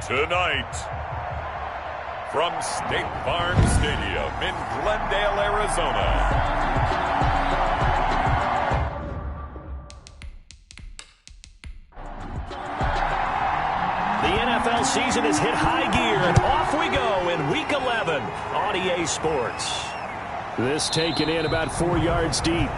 Tonight, from State Farm Stadium in Glendale, Arizona, the NFL season has hit high gear, and off we go in Week 11 on EA Sports. This taken in about 4 yards deep.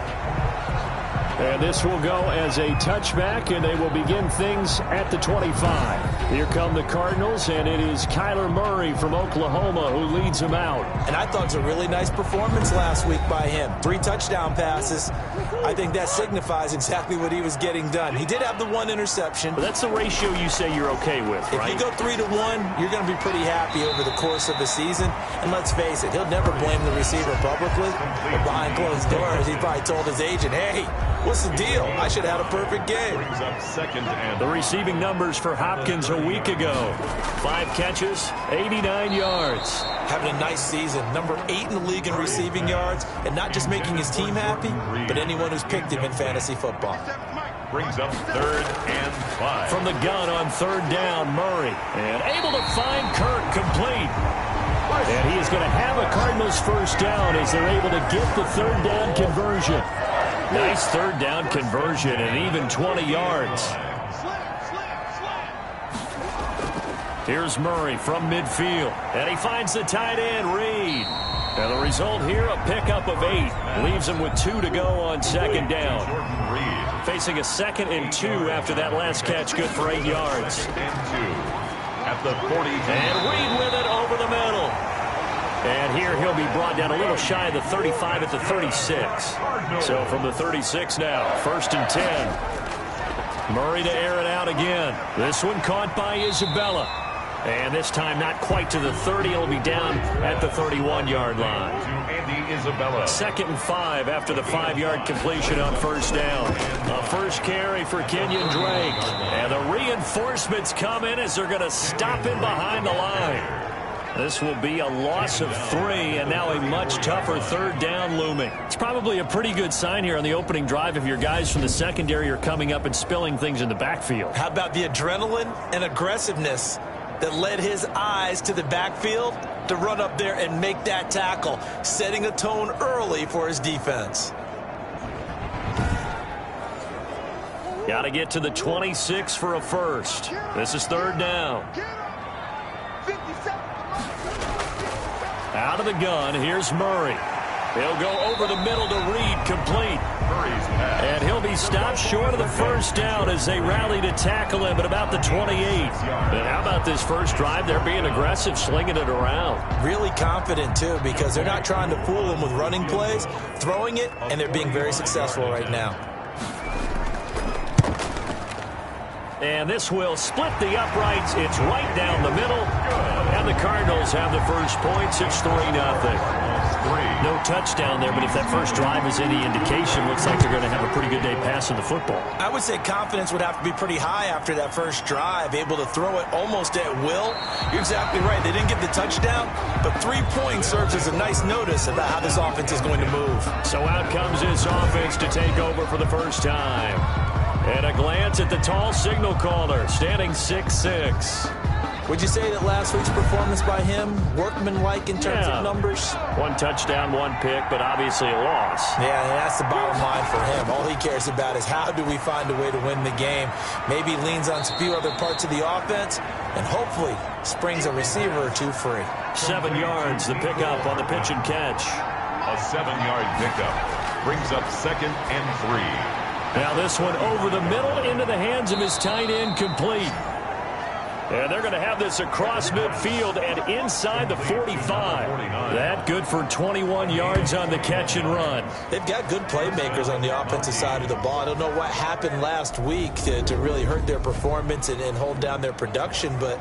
And this will go as a touchback, and they will begin things at the 25. Here come the Cardinals, and it is Kyler Murray from Oklahoma who leads them out. And I thought it was a really nice performance last week by him. 3 touchdown passes. I think that signifies exactly what he was getting done. He did have the 1 interception. But that's the ratio you say you're okay with, right? If you go 3-to-1, you're going to be pretty happy over the course of the season. And let's face it, he'll never blame the receiver publicly. But behind closed doors, he probably told his agent, hey, what's the deal? I should have had a perfect game. The receiving numbers for Hopkins a week ago. 5 catches, 89 yards. Having a nice season. Number 8 in the league in receiving yards. And not just making his team happy, but anyone who's picked him in fantasy football. Brings up 3rd and 5. From the gun on 3rd down, Murray. And able to find Kirk complete. And he is going to have a Cardinals first down as they're able to get the 3rd down conversion. Nice 3rd down conversion and even 20 yards. Here's Murray from midfield. And he finds the tight end, Reed. And the result here, a pickup of 8. Leaves him with 2 to go on 2nd down. Facing a 2nd and 2 after that last catch, good for 8 yards. At the 40. And Reed with it over the middle. And here he'll be brought down a little shy of the 35 at the 36. So from the 36 now, 1st and 10. Murray to air it out again. This one caught by Isabella. And this time not quite to the 30. It'll be down at the 31-yard line. 2nd and 5 after the 5-yard completion on 1st down. A first carry for Kenyon Drake. And the reinforcements come in as they're going to stop him behind the line. This will be a loss of 3, and now a much tougher 3rd down looming. It's probably a pretty good sign here on the opening drive if your guys from the secondary are coming up and spilling things in the backfield. How about the adrenaline and aggressiveness that led his eyes to the backfield to run up there and make that tackle, setting a tone early for his defense. Got to get to the 26 for a first. This is 3rd down. Out of the gun, here's Murray. He'll go over the middle to Reed, complete. And he'll be stopped short of the 1st down as they rally to tackle him at about the 28. And how about this first drive? They're being aggressive, slinging it around. Really confident, too, because they're not trying to fool him with running plays, throwing it, and they're being very successful right now. And this will split the uprights. It's right down the middle. And the Cardinals have the first points. It's 3-0. No touchdown there, but if that first drive is any indication, looks like they're going to have a pretty good day passing the football. I would say confidence would have to be pretty high after that first drive, able to throw it almost at will. You're exactly right. They didn't get the touchdown, but 3 points serves as a nice notice about how this offense is going to move. So out comes this offense to take over for the first time. And a glance at the tall signal caller, standing 6'6". Would you say that last week's performance by him, workmanlike in terms of numbers? 1 touchdown, 1 pick, but obviously a loss. Yeah, and that's the bottom line for him. All he cares about is how do we find a way to win the game. Maybe leans on a few other parts of the offense, and hopefully springs a receiver or 2 free. 7 yards, the pickup on the pitch and catch. A 7-yard pickup brings up 2nd and 3. Now this one over the middle into the hands of his tight end, complete. And they're going to have this across midfield and inside the 45. That good for 21 yards on the catch and run. They've got good playmakers on the offensive side of the ball. I don't know what happened last week to really hurt their performance and hold down their production, but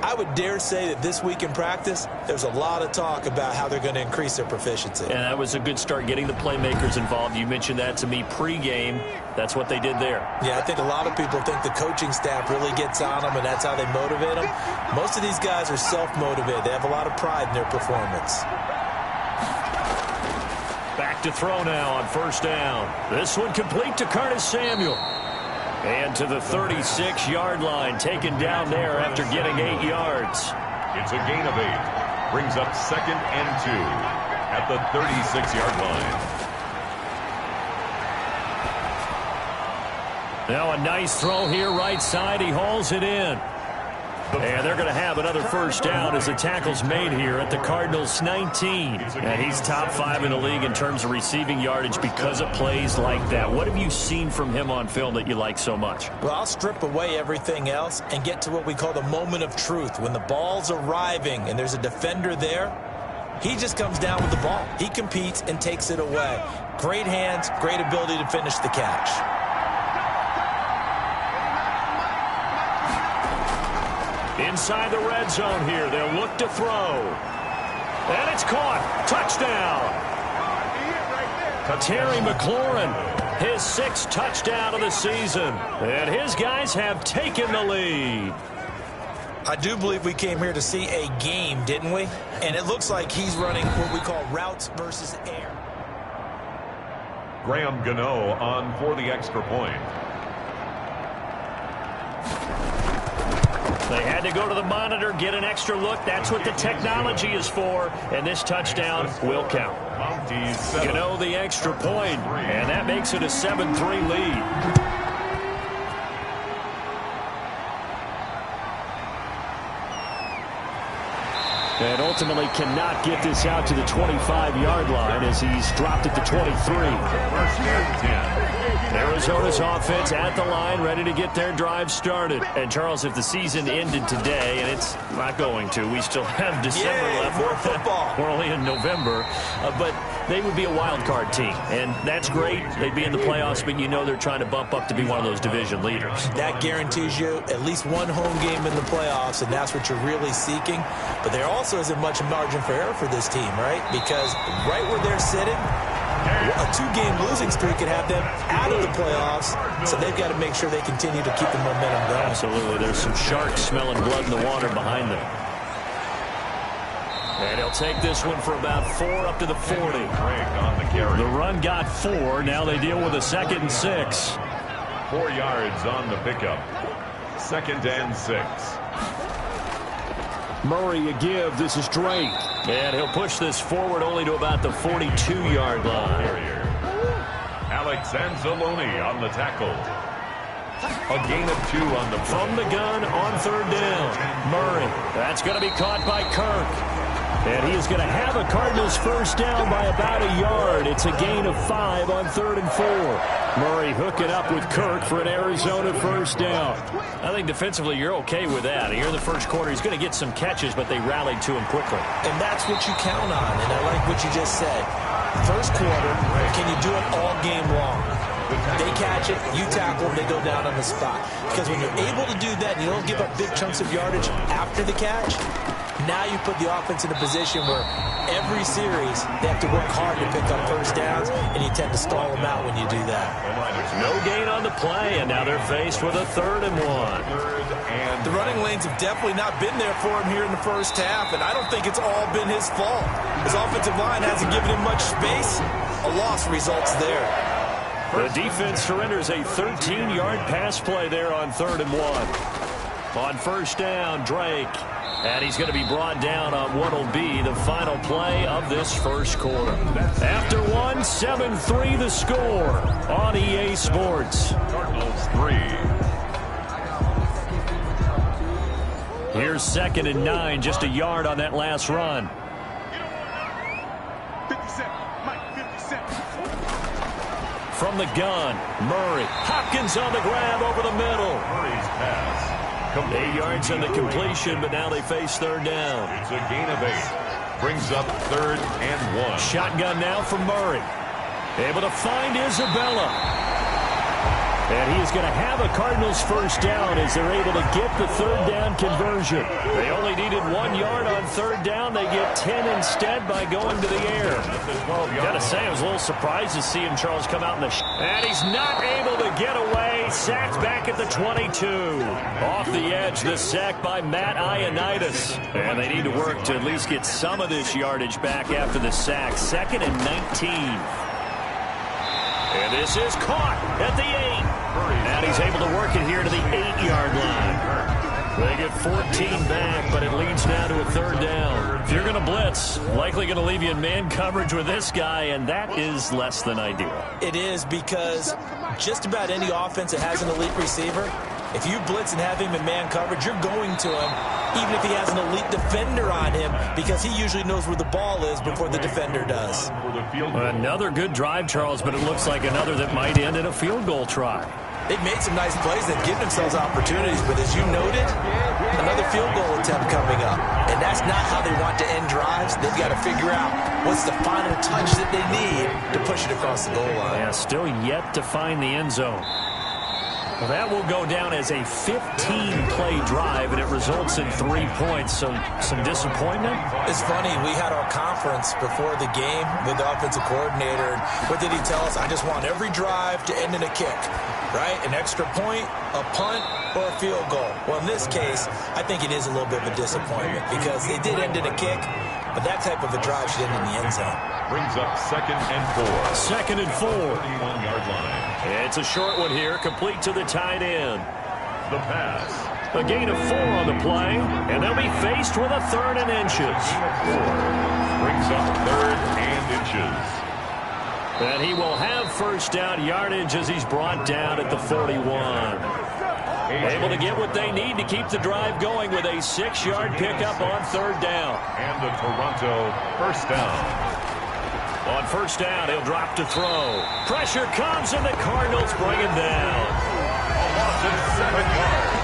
I would dare say that this week in practice, there's a lot of talk about how they're going to increase their proficiency. And that was a good start, getting the playmakers involved. You mentioned that to me pregame. That's what they did there. Yeah, I think a lot of people think the coaching staff really gets on them, and that's how they motivate them. Most of these guys are self-motivated. They have a lot of pride in their performance. Back to throw now on 1st down. This one complete to Curtis Samuel. And to the 36-yard line, taken down there after getting 8 yards. It's a gain of 8. Brings up 2nd and 2 at the 36-yard line. Now a nice throw here, right side. He hauls it in. And they're going to have another first down as the tackle's made here at the Cardinals' 19. And he's top 5 in the league in terms of receiving yardage because of plays like that. What have you seen from him on film that you like so much? Well, I'll strip away everything else and get to what we call the moment of truth. When the ball's arriving and there's a defender there, he just comes down with the ball. He competes and takes it away. Great hands, great ability to finish the catch. Inside the red zone here, they'll look to throw. And it's caught. Touchdown. Terry McLaurin, his 6th touchdown of the season. And his guys have taken the lead. I do believe we came here to see a game, didn't we? And it looks like he's running what we call routes versus air. Graham Gano on for the extra point. They had to go to the monitor, get an extra look. That's what the technology is for. And this touchdown will count. You know, the extra point, and that makes it a 7-3 lead. And ultimately cannot get this out to the 25-yard line as he's dropped it to 23. Arizona's offense at the line, ready to get their drive started. And, Charles, if the season ended today, and it's not going to, we still have December left. More football. We're only in November. But they would be a wild card team, and that's great. They'd be in the playoffs, but you know they're trying to bump up to be one of those division leaders. That guarantees you at least one home game in the playoffs, and that's what you're really seeking. But there also isn't much margin for error for this team, right? Because right where they're sitting, a 2-game losing streak could have them out of the playoffs, so they've got to make sure they continue to keep the momentum going. Absolutely. There's some sharks smelling blood in the water behind them. And he'll take this one for about 4 up to the 40. The run got 4. Now they deal with a 2nd and 6. 4 yards on the pickup. 2nd and 6. Murray a give. This is Drake. And he'll push this forward only to about the 42-yard line. Alex Anzalone on the tackle. A gain of 2 on the from the gun on 3rd down. Murray. That's going to be caught by Kirk. And he is going to have a Cardinals first down by about a yard. It's a gain of 5 on 3rd and 4. Murray hooking up with Kirk for an Arizona first down. I think defensively you're okay with that. Here in the first quarter, he's going to get some catches, but they rallied to him quickly. And that's what you count on, and I like what you just said. First quarter, can you do it all game long? They catch it, you tackle them, they go down on the spot. Because when you're able to do that and you don't give up big chunks of yardage after the catch, now you put the offense in a position where every series they have to work hard to pick up first downs, and you tend to stall them out when you do that. No gain on the play, and now they're faced with a 3rd and 1. The running lanes have definitely not been there for him here in the first half, and I don't think it's all been his fault. His offensive line hasn't given him much space. A loss results there. The defense surrenders a 13-yard pass play there on 3rd and 1. On first down, Drake. And he's going to be brought down on what will be the final play of this first quarter. After 1, 7-3 the score on EA Sports. Cardinals 3. Here's 2nd and 9, just a yard on that last run. From the gun, Murray. Hopkins on the grab over the middle. Murray's pass. 8 yards on the completion, but now they face 3rd down. It's a gain of 8. Brings up 3rd and 1. Shotgun now from Murray. Able to find Isabella. And he is going to have a Cardinals first down as they're able to get the 3rd down conversion. They only needed 1 yard on 3rd down. They get 10 instead by going to the air. Got to say, I was a little surprised to see him, Charles, come out in the and he's not able to get away. Sacked back at the 22. Off the edge, the sack by Matt Ioannidis. And they need to work to at least get some of this yardage back after the sack. 2nd and 19. And this is caught at the 8. And he's able to work it here to the 8-yard line. They get 14 back, but it leads now to a 3rd down. If you're going to blitz, likely going to leave you in man coverage with this guy, and that is less than ideal. It is, because just about any offense that has an elite receiver, if you blitz and have him in man coverage, you're going to him, even if he has an elite defender on him, because he usually knows where the ball is before the defender does. Another good drive, Charles, but it looks like another that might end in a field goal try. They've made some nice plays. They've given themselves opportunities, but as you noted, another field goal attempt coming up. And that's not how they want to end drives. They've got to figure out what's the final touch that they need to push it across the goal line. Yeah, still yet to find the end zone. Well, that will go down as a 15-play drive, and it results in 3 points. So some disappointment? It's funny. We had our conference before the game with the offensive coordinator. And what did he tell us? I just want every drive to end in a kick, right? An extra point, a punt, or a field goal. Well, in this case, I think it is a little bit of a disappointment because they did end in a kick, but that type of a drive should end in the end zone. Brings up 2nd and 4. 2nd and 4. 31-yard line. It's a short one here, complete to the tight end. The pass. A gain of 4 on the play, and they'll be faced with a 3rd and inches. 4. Brings up 3rd and inches. And he will have first down yardage as he's brought down at the 41. Able to get what they need to keep the drive going with a 6-yard pickup on 3rd down. And the Toronto first down. On first down, he'll drop to throw. Pressure comes, and the Cardinals bring him down. A loss of 7 yards.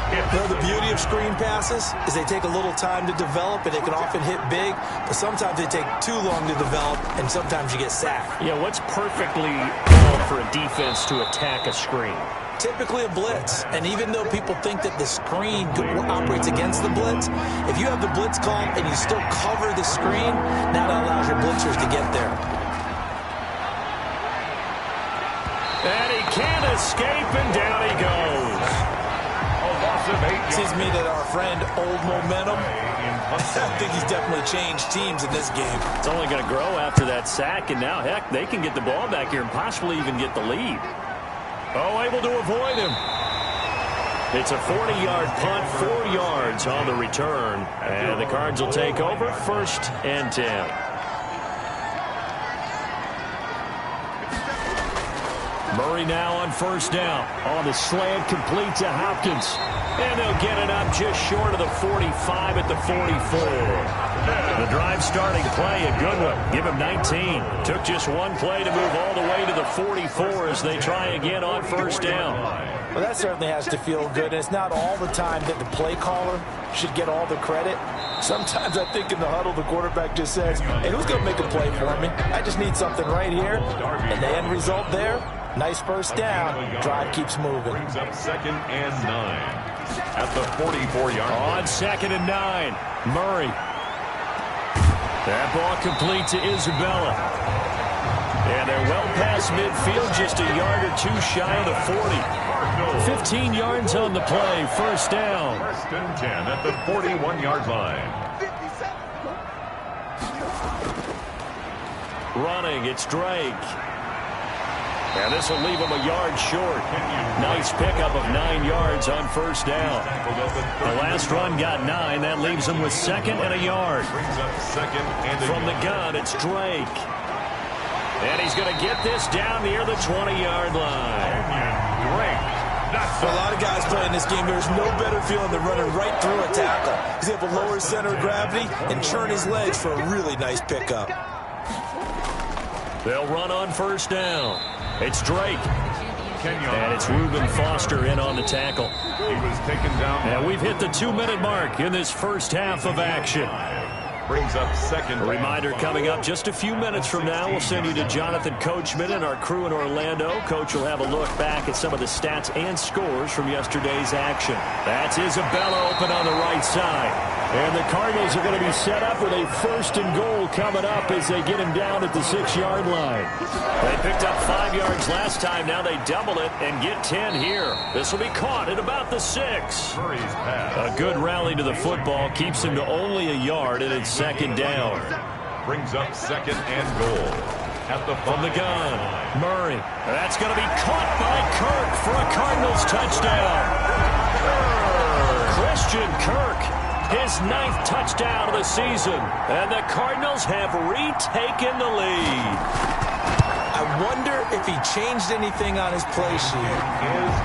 You know, the beauty of screen passes is they take a little time to develop, and they can often hit big, but sometimes they take too long to develop, and sometimes you get sacked. Yeah, what's perfectly called for a defense to attack a screen? Typically a blitz, and even though people think that the screen operates against the blitz, if you have the blitz called and you still cover the screen, now that allows your blitzers to get there. And he can't escape, and down he goes. A loss of 8 yards. Seems to me that our friend Old Momentum, I think he's definitely changed teams in this game. It's only going to grow after that sack, and now, heck, they can get the ball back here and possibly even get the lead. Oh, able to avoid him. It's a 40-yard punt, 4 yards on the return. And the Cards will take over 1st and 10. Murray now on first down. On the slant, complete to Hopkins. And they'll get it up just short of the 45 at the 44. The drive starting play, a good one. Give him 19. Took just one play to move all the way to the 44 as they try again on first down. Well, that certainly has to feel good. And it's not all the time that the play caller should get all the credit. Sometimes I think in the huddle, the quarterback just says, hey, who's going to make a play for me? I just need something right here. And the end result there, nice first down. Drive keeps moving. Brings up 2nd and 9 at the 44-yard line. On 2nd and 9, Murray. That ball complete to Isabella. And they're well past midfield, just a yard or two shy of the 40. 15 yards on the play, first down. 1st and 10 at the 41-yard line. Running, it's Drake. And this will leave him a yard short. Nice pickup of 9 yards on first down. The last run got 9. That leaves him with 2nd and a yard. Brings up 2nd and From the gun, it's Drake. And he's going to get this down near the 20-yard line. Drake. For a lot of guys playing this game, there's no better feeling than running right through a tackle. He's able to lower his center of gravity and turn his legs for a really nice pickup. They'll run on first down. It's Drake. And it's Reuben Foster in on the tackle. He was taken down. And we've hit the 2-minute mark in this first half of action. Brings up 2nd. A reminder coming up just a few minutes from now. We'll send you to Jonathan Coachman and our crew in Orlando. Coach will have a look back at some of the stats and scores from yesterday's action. That's Isabella open on the right side. And the Cardinals are going to be set up with a 1st and goal coming up as they get him down at the 6-yard line. They picked up 5 yards last time. Now they double it and get 10 here. This will be caught at about the 6. Murray's pass. A good rally to the football keeps him to only a yard, and it's 2nd down. Brings up 2nd and goal. at the From the gun, Murray. That's going to be caught by Kirk for a Cardinals touchdown. Christian Kirk, his 9th touchdown of the season. And the Cardinals have retaken the lead. I wonder if he changed anything on his play sheet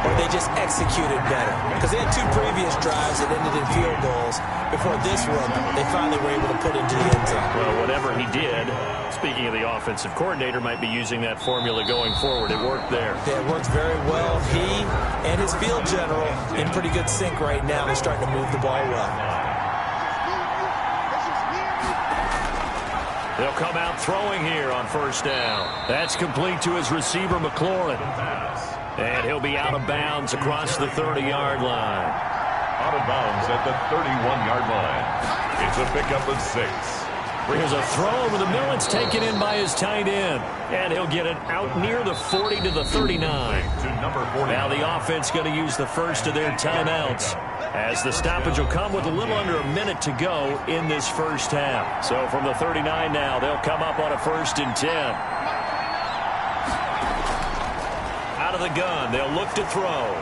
or they just executed better. Because they had 2 previous drives that ended in field goals. Before this one, they finally were able to put into the end zone. Well, whatever he did, speaking of the offensive coordinator, might be using that formula going forward. It worked there. Yeah, it worked very well. He and his field general in pretty good sync right now. They're starting to move the ball well. They'll come out throwing here on first down. That's complete to his receiver, McLaurin. And he'll be out of bounds across the 30-yard line. Out of bounds at the 31-yard line. It's a pickup of 6. Here's a throw over the middle. It's taken in by his tight end. And he'll get it out near the 40 to the 39. Now the offense going to use the first of their timeouts, as the stoppage will come with a little under a minute to go in this first half. So from the 39 now, they'll come up on a 1st and 10. Out of the gun, they'll look to throw.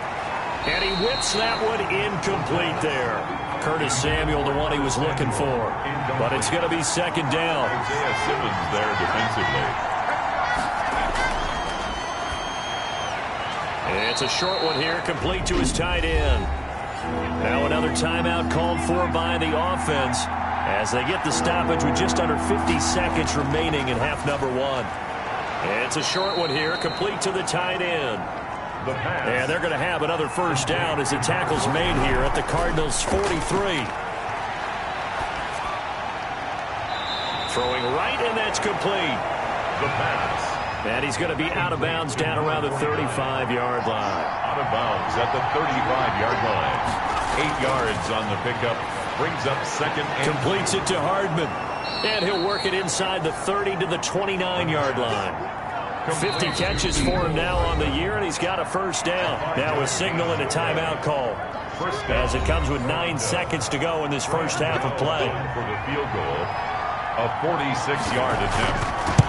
And he whips that one incomplete there. Curtis Samuel, the one he was looking for. But it's going to be 2nd down. Isaiah Simmons there defensively. It's a short one here, complete to his tight end. Now another timeout called for by the offense as they get the stoppage with just under 50 seconds remaining in half number 1. It's a short one here, complete to the tight end. And they're going to have another first down as the tackle's made here at the Cardinals' 43. Throwing right, and that's complete. The pass. And he's going to be out of bounds down around the 35-yard line. Out of bounds at the 35-yard line. 8 yards on the pickup. Brings up 2nd and... Completes it to Hardman. And he'll work it inside the 30 to the 29-yard line. 50 catches for him now on the year, and he's got a first down. Now a signal and a timeout call, as it comes with 9 seconds to go in this first half of play. For the field goal, a 46-yard attempt.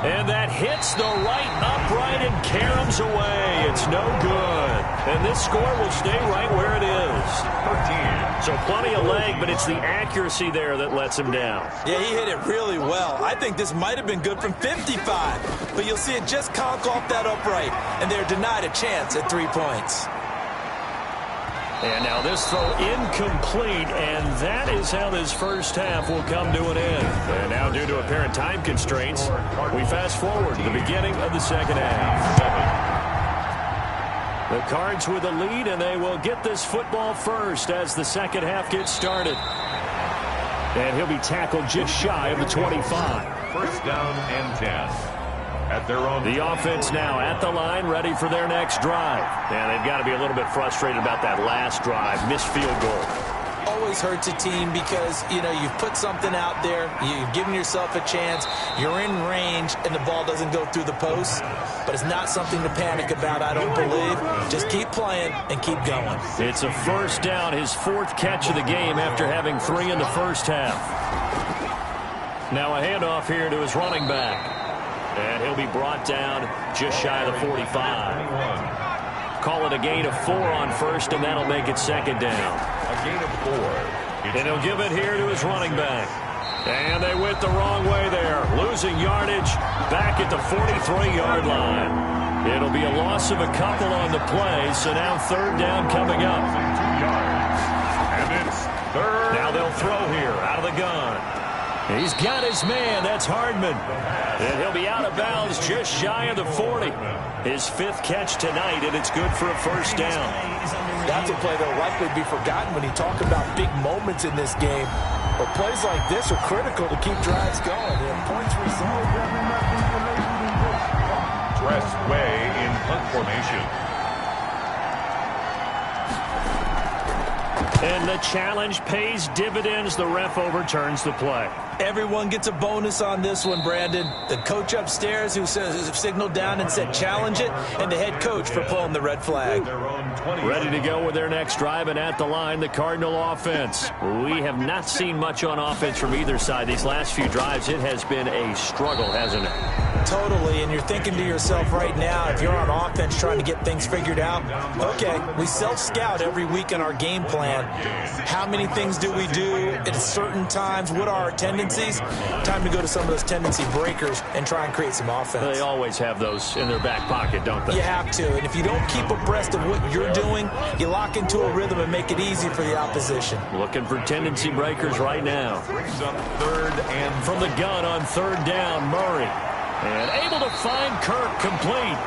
And that hits the right upright and caroms away. It's no good. And this score will stay right where it is. 13. So plenty of leg, but it's the accuracy there that lets him down. Yeah, he hit it really well. I think this might have been good from 55. But you'll see it just conk off that upright. And they're denied a chance at 3 points. And now this throw incomplete, and that is how this first half will come to an end. And now, due to apparent time constraints, we fast forward to the beginning of the second half. The Cards with the lead, and they will get this football first as the second half gets started. And he'll be tackled just shy of the 25. First down and 10. At their own. The offense now at the line, ready for their next drive. And they've got to be a little bit frustrated about that last drive, missed field goal. Always hurts a team because, you know, you've put something out there, you've given yourself a chance, you're in range, and the ball doesn't go through the post. But it's not something to panic about, I don't believe. Just keep playing and keep going. It's a first down, his 4th catch of the game after having 3 in the first half. Now a handoff here to his running back. And he'll be brought down just shy of the 45. Call it a gain of 4 on first, and that'll make it 2nd down. A gain of 4. And he'll give it here to his running back. And they went the wrong way there. Losing yardage back at the 43-yard line. It'll be a loss of a couple on the play, so now 3rd down coming up. 2 yards. And it's 3rd. Now they'll throw here out of the gun. He's got his man. That's Hardman. And he'll be out of bounds just shy of the 40. His 5th catch tonight, and it's good for a first down. That's a play that'll likely be forgotten when you talk about big moments in this game. But plays like this are critical to keep drives going. And points result. Dress way in punt formation. And the challenge pays dividends. The ref overturns the play. Everyone gets a bonus on this one, Brandon. The coach upstairs who signaled down and said challenge it, and the head coach for pulling the red flag. Ready to go with their next drive, and at the line, the Cardinal offense. We have not seen much on offense from either side. These last few drives, it has been a struggle, hasn't it? Totally, and you're thinking to yourself right now, if you're on offense trying to get things figured out, okay, we self-scout every week in our game plan. How many things do we do at certain times? What are our tendencies? Time to go to some of those tendency breakers and try and create some offense. They always have those in their back pocket, don't they? You have to, and if you don't keep abreast of what you're doing, you lock into a rhythm and make it easy for the opposition. Looking for tendency breakers right now. Brings up 3rd and from the gun on 3rd down, Murray. And able to find Kirk complete.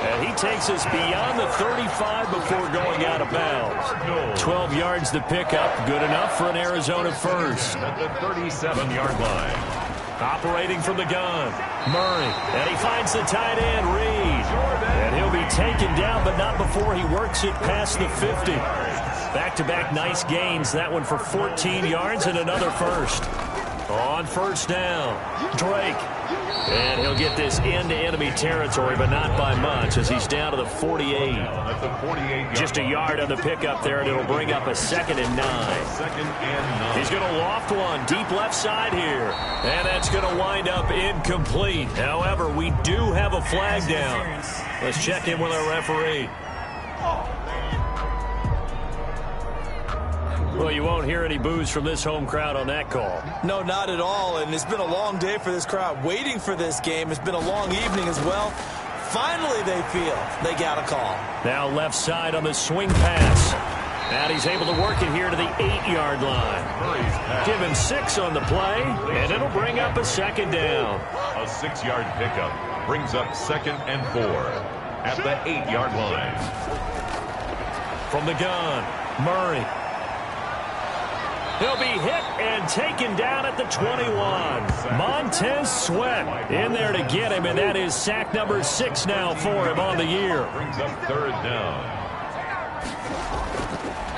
And he takes us beyond the 35 before going out of bounds. 12 yards the pickup. Good enough for an Arizona first. At the 37-yard line. Operating from the gun, Murray. And he finds the tight end, Reed. And he'll be taken down, but not before he works it past the 50. Back-to-back nice gains. That one for 14 yards and another first. On 1st down, Drake. And he'll get this into enemy territory, but not by much, as he's down to the 48. At the 48. Just a yard on the pickup there, and it'll bring up a 2nd and 9. 2nd and 9. He's going to loft one deep left side here. And that's going to wind up incomplete. However, we do have a flag down. Let's check in with our referee. Well, you won't hear any boos from this home crowd on that call. No, not at all, and it's been a long day for this crowd waiting for this game. It's been a long evening as well. Finally, they feel they got a call. Now left side on the swing pass. And he's able to work it here to the 8-yard line. Give him 6 on the play, and it'll bring up a 2nd down. A 6-yard pickup brings up 2nd and 4 at the 8-yard line. From the gun, Murray. He'll be hit and taken down at the 21. Montez Sweat in there to get him, and that is sack number 6 now for him on the year. Brings up 3rd down.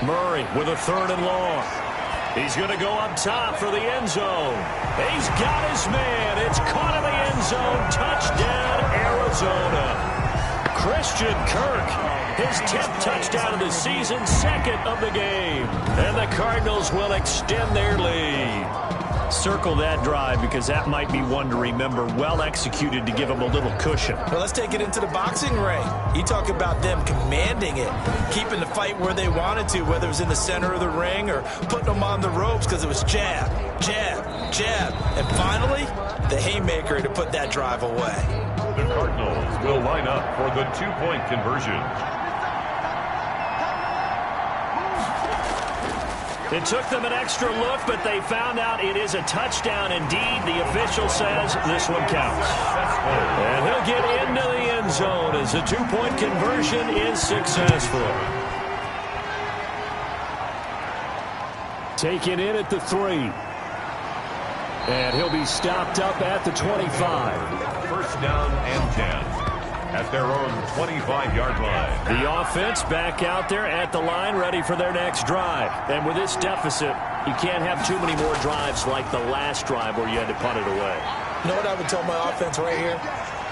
Murray with a 3rd and long. He's going to go up top for the end zone. He's got his man. It's caught in the end zone. Touchdown, Arizona. Christian Kirk, his 10th touchdown of the season, 2nd of the game. And the Cardinals will extend their lead. Circle that drive because that might be one to remember. Well executed to give them a little cushion. Well, let's take it into the boxing ring. You talk about them commanding it, keeping the fight where they wanted to, whether it was in the center of the ring or putting them on the ropes because it was jab, jab, jab. And finally, the haymaker to put that drive away. The Cardinals will line up for the 2-point conversion. It took them an extra look, but they found out it is a touchdown indeed. The official says this one counts. And he'll get into the end zone as the 2-point conversion is successful. Taken in at the 3. And he'll be stopped up at the 25. 1st down and 10. At their own 25-yard line. The offense back out there at the line, ready for their next drive. And with this deficit, you can't have too many more drives like the last drive where you had to punt it away. You know what I would tell my offense right here?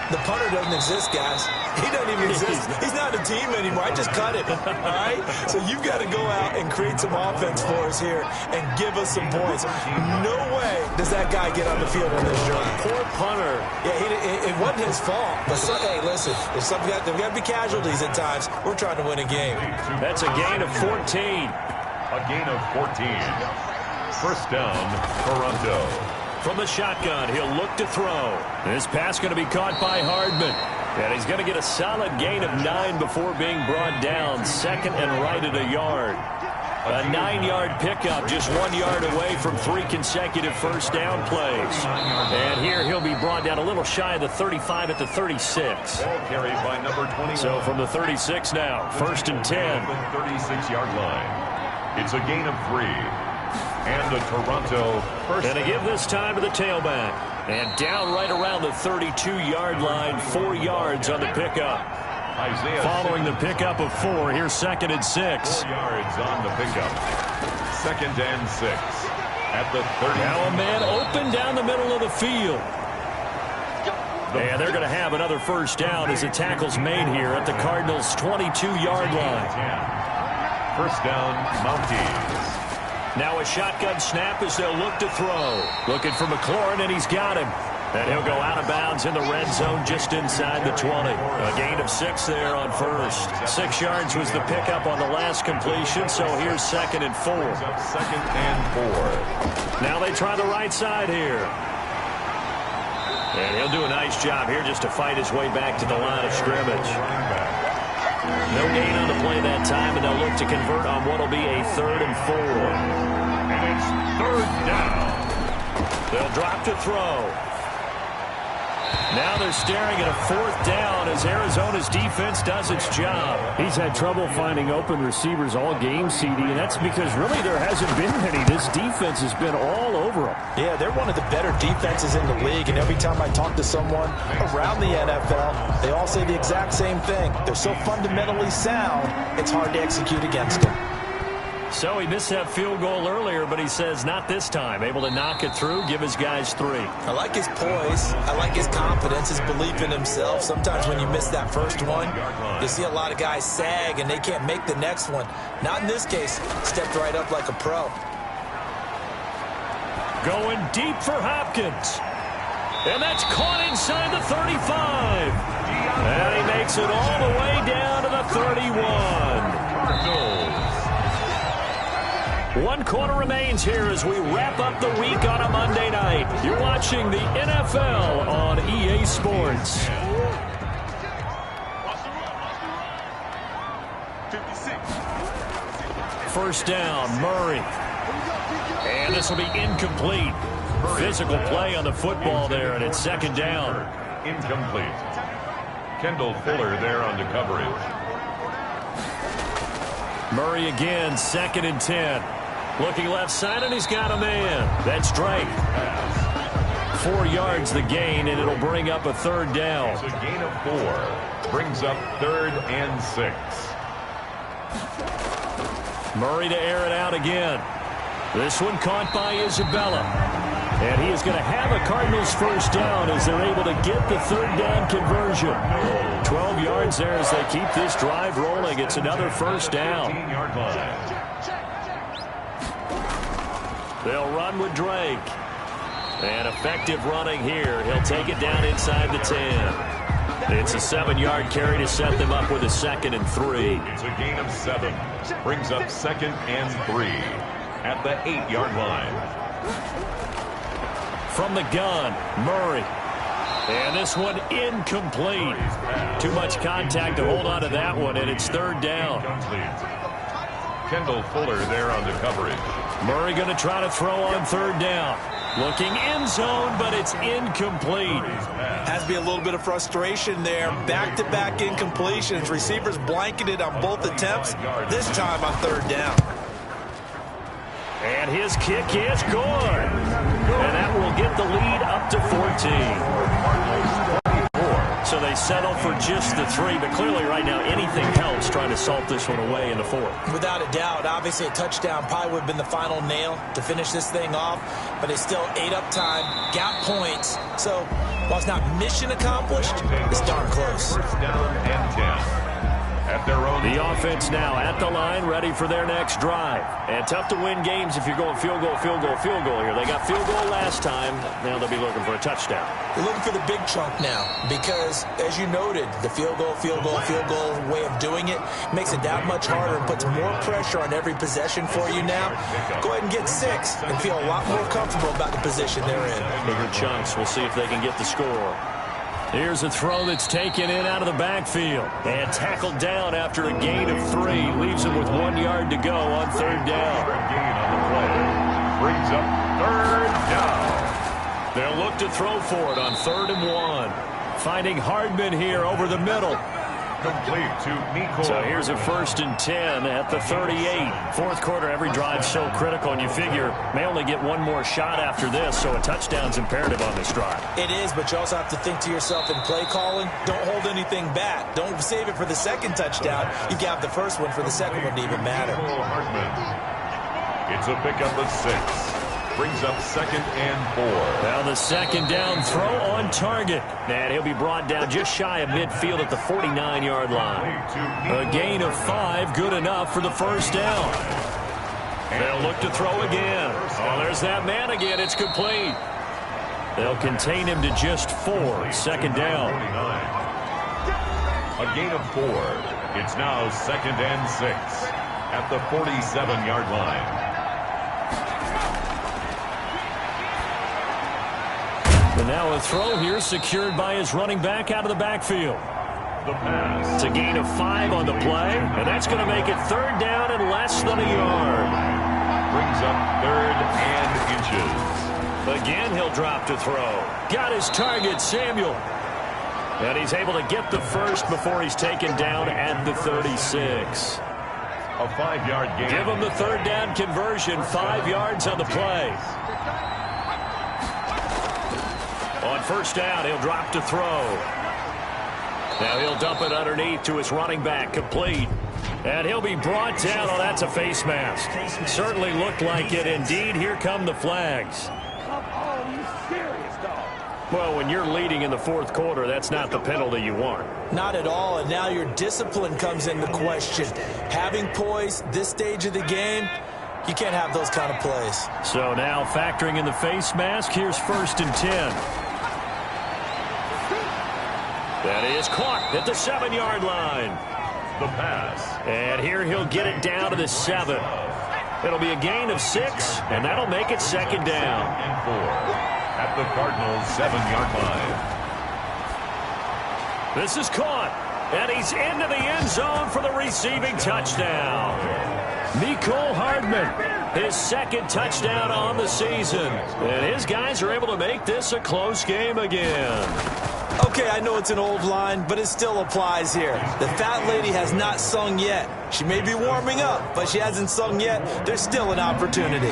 The punter doesn't exist, guys. He doesn't even exist. He's not a team anymore. I just cut him. All right? So you've got to go out and create some offense for us here and give us some points. No way does that guy get on the field on this drive. Poor punter. Yeah, it wasn't his fault. But hey, listen, there's got to be casualties at times. We're trying to win a game. That's a gain of 14. A gain of 14. 1st down, Toronto. From the shotgun, he'll look to throw. This pass going to be caught by Hardman. And he's going to get a solid gain of 9 before being brought down. 2nd and right at a yard. A 9-yard pickup, just 1 yard away from 3 consecutive first down plays. And here he'll be brought down a little shy of the 35 at the 36. Ball carried by number 21. So from the 36 now, 1st and 10. The 36-yard line. It's a gain of 3. And the Toronto first. And to give this time to the tailback. And down right around the 32-yard line, 4 yards on the pickup. Following the pickup of 4, here's 2nd and 6. 4 yards on the pickup. 2nd and 6. at the 30. Now a man open down the middle of the field. And they're going to have another first down as the tackle's made here at the Cardinals' 22-yard line. First down, Mounties. Now a shotgun snap as they'll look to throw. Looking for McLaurin, and he's got him. And he'll go out of bounds in the red zone just inside the 20. A gain of 6 there on first. 6 yards was the pickup on the last completion, so here's 2nd and 4. Second and 4. Now they try the right side here. And he'll do a nice job here just to fight his way back to the line of scrimmage. No gain on the play that time, and they'll look to convert on what will be a 3rd and 4. And it's 3rd down. They'll drop to throw. Now they're staring at a 4th down as Arizona's defense does its job. He's had trouble finding open receivers all game, CD, and that's because really there hasn't been many. This defense has been all over them. Yeah, they're one of the better defenses in the league, and every time I talk to someone around the NFL, they all say the exact same thing. They're so fundamentally sound, it's hard to execute against them. So he missed that field goal earlier, but he says not this time. Able to knock it through, give his guys 3. I like his poise. I like his confidence, his belief in himself. Sometimes when you miss that first one, you see a lot of guys sag and they can't make the next one. Not in this case. Stepped right up like a pro. Going deep for Hopkins. And that's caught inside the 35. And he makes it all the way down to the 31. 1 quarter remains here as we wrap up the week on a Monday night. You're watching the NFL on EA Sports. First down, Murray. And this will be incomplete. Physical play on the football there, and it's 2nd down. Incomplete. Kendall Fuller there on the coverage. Murray again, 2nd and 10. Looking left side, and he's got a man. That's Drake. 4 yards the gain, and it'll bring up a 3rd down. It's a gain of 4. Brings up 3rd and 6. Murray to air it out again. This one caught by Isabella. And he is going to have a Cardinals first down as they're able to get the 3rd down conversion. 12 yards there as they keep this drive rolling. It's another first down. 15-yard line. They'll run with Drake. And effective running here. He'll take it down inside the 10. It's a 7-yard carry to set them up with a 2nd and 3. It's a gain of 7. Brings up 2nd and 3 at the 8-yard line. From the gun, Murray. And this one incomplete. Too much contact to hold on to that one, and it's 3rd down. Kendall Fuller there on the coverage. Murray going to try to throw on 3rd down. Looking end zone, but it's incomplete. Has to be a little bit of frustration there. Back-to-back incompletions. Receivers blanketed on both attempts. This time on 3rd down. And his kick is good. And that will get the lead up to 14. So they settle for just the 3, but clearly right now anything helps trying to salt this one away in the 4th. Without a doubt, obviously a touchdown probably would have been the final nail to finish this thing off, but it's still 8 up time, got points. So while it's not mission accomplished, it's darn close. First down and 10. At their own. The offense now at the line, ready for their next drive. And tough to win games if you're going field goal, field goal, field goal here. They got field goal last time. Now they'll be looking for a touchdown. They're looking for the big chunk now because, as you noted, the field goal way of doing it makes it that much harder and puts more pressure on every possession for you now. Go ahead and get 6 and feel a lot more comfortable about the position they're in. Bigger chunks. We'll see if they can get the score. Here's a throw that's taken in out of the backfield. And tackled down after a gain of 3. Leaves him with 1 yard to go on 3rd down. Gain on the play. Brings up 3rd down. They'll look to throw for it on 3rd and 1. Finding Hardman here over the middle. Complete to Nico. So here's a 1st and 10 at the 38. 4th quarter, every drive so critical, and you figure may only get one more shot after this, so a touchdown's imperative on this drive. It is, but you also have to think to yourself in play calling, don't hold anything back. Don't save it for the 2nd touchdown. You can have the 1st one for the 2nd one to even matter. It's a pickup of 6. Brings up 2nd and 4. Now the second down throw on target. And he'll be brought down just shy of midfield at the 49-yard line. A gain of 5, good enough for the first down. They'll look to throw again. Oh, there's that man again. It's complete. They'll contain him to just 4. 2nd down. A gain of 4. It's now 2nd and 6 at the 47-yard line. And now a throw here secured by his running back out of the backfield. The pass. It's a gain of 5 on the play, and that's going to make it 3rd down and less than a yard. Brings up 3rd and inches. Again, he'll drop to throw. Got his target, Samuel. And he's able to get the first before he's taken down at the 36. A 5-yard gain. Give him the 3rd down conversion, 5 yards on the play. On 1st down, he'll drop to throw. Now he'll dump it underneath to his running back, complete. And he'll be brought down. Oh, that's a face mask. Certainly looked like it. Indeed, here come the flags. Well, when you're leading in the 4th quarter, that's not the penalty you want. Not at all, and now your discipline comes into question. Having poise this stage of the game, you can't have those kind of plays. So now factoring in the face mask, here's 1st and 10. That is caught at the 7-yard line. The pass. And here he'll get it down to the 7. It'll be a gain of 6, and that'll make it 2nd down. And 4 at the Cardinals' 7-yard line. This is caught, and he's into the end zone for the receiving touchdown. Mecole Hardman, his 2nd touchdown on the season. And his guys are able to make this a close game again. Okay, I know it's an old line, but it still applies here. The fat lady has not sung yet. She may be warming up, but she hasn't sung yet. There's still an opportunity.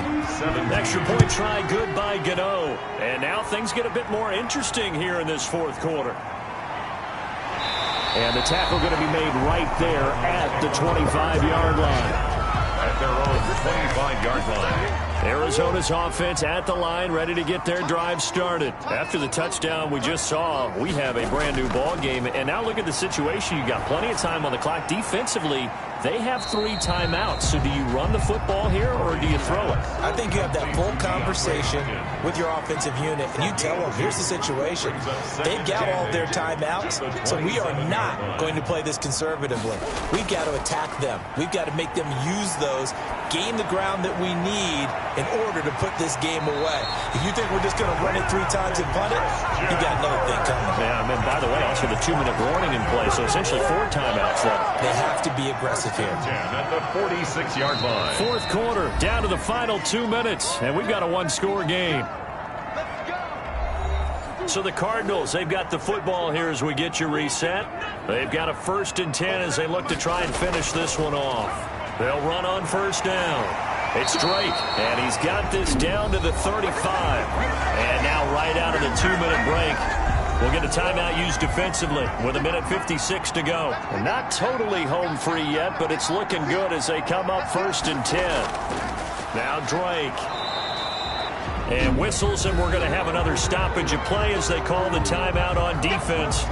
Extra point try, good by Gano. And now things get a bit more interesting here in this 4th quarter. And the tackle going to be made right there at the 25-yard line. At their own 25-yard line. Arizona's offense at the line, ready to get their drive started. After the touchdown we just saw, we have a brand-new ball game. And now look at the situation. You got plenty of time on the clock. Defensively, they have 3 timeouts. So do you run the football here or do you throw it? I think you have that full conversation with your offensive unit, and you tell them, here's the situation. They've got all their timeouts, so we are not going to play this conservatively. We've got to attack them. We've got to make them use those, gain the ground that we need in order to put this game away. If you think we're just going to run it 3 times and punt it, you got another thing coming. Yeah, and then, by the way, also the 2-minute warning in play, so essentially 4 timeouts left. They have to be aggressive here. 10 at the 46-yard line. 4th quarter, down to the final 2 minutes, and we've got a 1-score game. So the Cardinals, they've got the football here as we get you reset. They've got a 1st and 10 as they look to try and finish this one off. They'll run on 1st down. It's Drake, and he's got this down to the 35. And now right out of the 2-minute break, we'll get a timeout used defensively with 1:56 to go. And not totally home free yet, but it's looking good as they come up 1st and 10. Now Drake. And whistles, and we're going to have another stoppage of play as they call the timeout on defense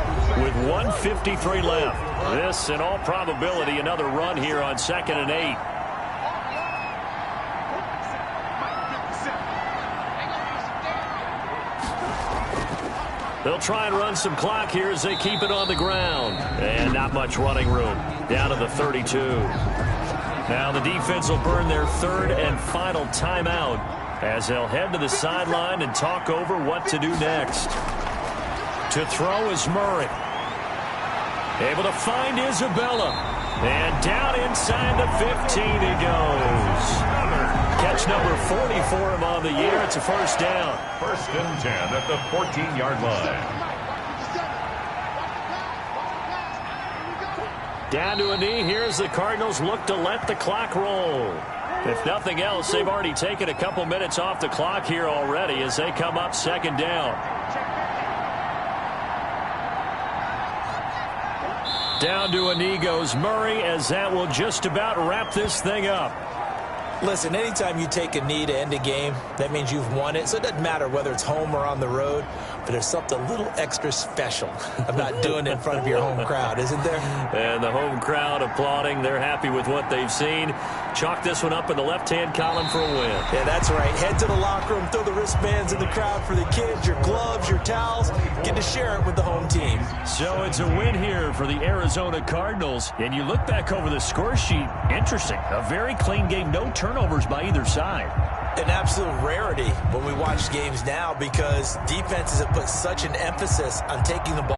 with 1:53 left. This, in all probability, another run here on 2nd and 8. They'll try and run some clock here as they keep it on the ground. And not much running room. Down to the 32. Now the defense will burn their 3rd and final timeout as they'll head to the sideline and talk over what to do next. To throw is Murray. Able to find Isabella. And down inside the 15 he goes. Catch number 40 for him on the year. It's a 1st down. 1st and 10 at the 14-yard line. Down to a knee. Here's the Cardinals look to let the clock roll. If nothing else, they've already taken a couple minutes off the clock here already as they come up 2nd down. Down to a knee goes Murray as that will just about wrap this thing up. Listen, anytime you take a knee to end a game, that means you've won it. So it doesn't matter whether it's home or on the road, but there's something a little extra special about doing it in front of your home crowd, isn't there? And the home crowd applauding. They're happy with what they've seen. Chalk this one up in the left-hand column for a win. Yeah, that's right. Head to the locker room, throw the wristbands in the crowd for the kids, your gloves, your towels. Get to share it with the home team. So it's a win here for the Arizona Cardinals. And you look back over the score sheet, interesting. A very clean game, no turnovers by either side. An absolute rarity when we watch games now because defenses have put such an emphasis on taking the ball